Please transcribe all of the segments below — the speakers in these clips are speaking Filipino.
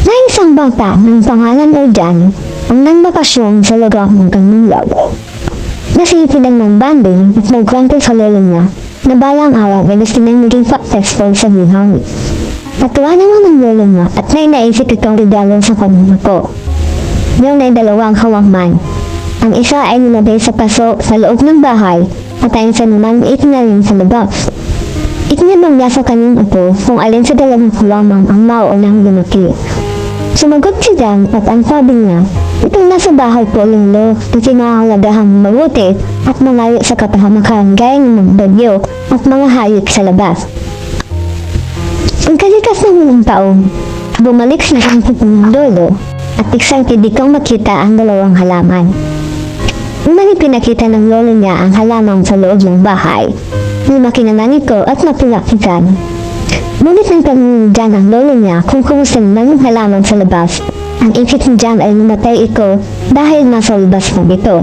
May isang bata ng pangalan ay Jan ang nagbakasyon sa lugar ng Kanulaw. Nasipilan ng banding at nagkwento sa lolo niya na balang araw ay gusto nang maging successful sa buhay. Natuwa naman ang lolo niya at may naisip itong regalo sa kanyang ako. Yung ay dalawang hawakman. Ang isa ay nilagay sa paso sa loob ng bahay at ang isa naman itinalim sa labas. Itinanong niya sa kanyang apo kung alin sa dalawang hawakman ang mauunang lumaki. Sumagot si Jan at ang sabi niya, itong nasa bahay po lolo na kinakahalagahang mabuti at malayo sa kapahamakan gaya ng mga bagyo at mga hayop sa labas. Pagkalikas ng ilang taon, bumalik si Jan sa kanyang lolo at excited ikang makita ang dalawang halaman. Ngunit pinakita ng lolo niya ang halaman sa loob ng bahay. Lumaki na ito at napilak si Jan. Ngunit nang tanongin Jan ang lolo niya kung kumusta naman yung halaman sa labas, ang isip ni Jan ay namatay ito dahil nasa labas na ito.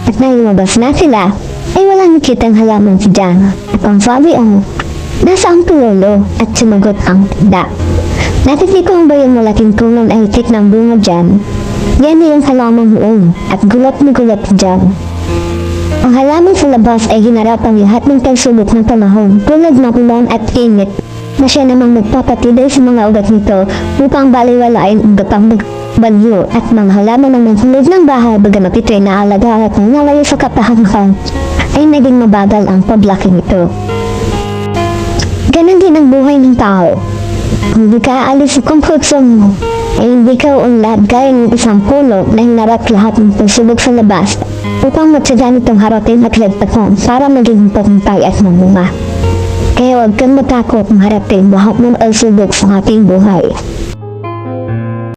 At nang lumabas na sila, ay walang nakitang halaman si Jan. At ang sabi ang, nasaan to lolo? At sumagot ang tanda. Nakita ko ang bayang malaking kulon ay itik ng bunga dyan. Yan ay ang halaman noon at gulat na gulat si Jan. Ang halaman sa labas ay hinarap ang lahat ng pagsubok ng panahon tulad ng ulan at init na siya namang nagpapatiday sa mga ugat nito upang baliwalain ang gatang bagyo at mga halaman ng nagsulod ng bahay bagamat ito'y naalaga at nangalayo sa kapahangkan ay naging mabagal ang paglaki nito. Ganon din ang buhay ng tao. Kung di ka aalis sa comfort zone mo, ay hindi ka unlad gaya ng isang puno na hinarap lahat ng pagsubok sa labas upang matsagan itong harapin at lagpasan para maging pagintay at mamunga. Kaya huwag kang matakot harapin lahat ng pagsubok sa ating buhay.